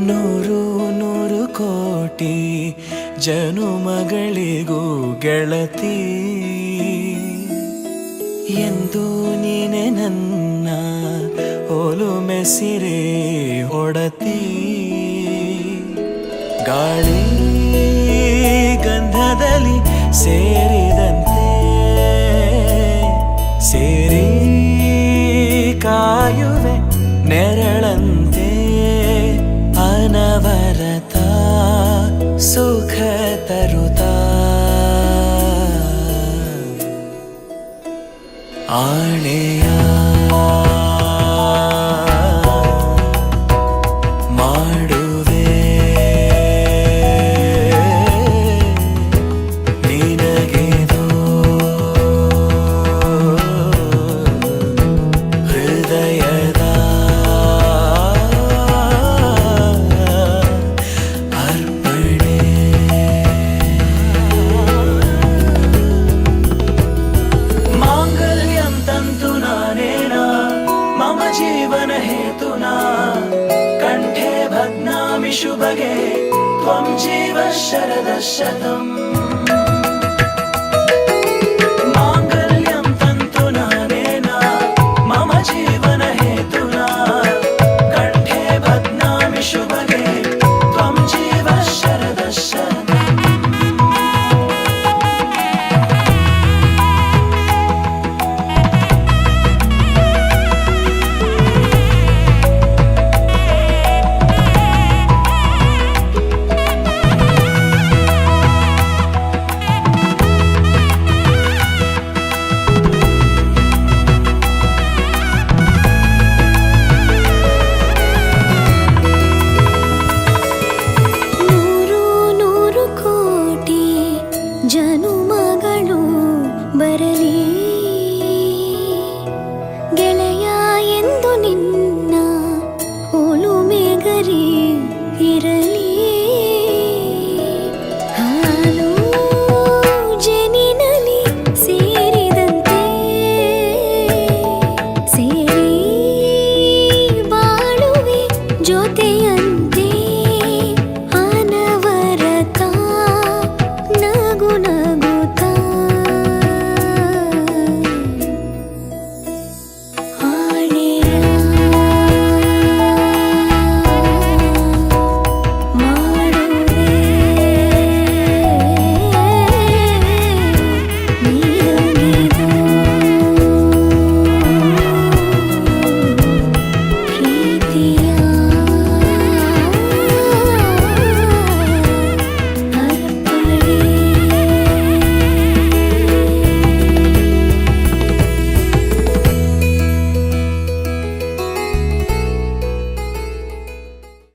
ನೂರು ನೂರು ಕೋಟಿ ಜನುಮಗಳಿಗೂ ಗೆಳತಿ ಎಂದು ನೀನೆ ನನ್ನ ಒಲುಮೆಸಿರೆ ಒಡತಿ ಗಾಳಿ ಗಂಧದಲ್ಲಿ ಸೇರಿದಂತೆ ಸೇರಿ ಕಾಯುವೆ ನೆರಳಂತೆ ಅನವರತ ಸುಖ ತರುತ್ತಾ ಆಣೆಯ ಮಾಡುವೆ ನಿನಗೆದೋ ಹೃದಯದ ಅರ್ಪಣೆ ಮಾಂಗಲ್ಯಂ ತಂತು ನಾನೇನಾ ಮಮ ಜೀವನ ಹೇತುನಾ ಕಂಠೆ ಭಗ್ನಾಮಿ ಶುಭಗೆ ತ್ವಂ ಜೀವ ಶರದಃ ಶತಂ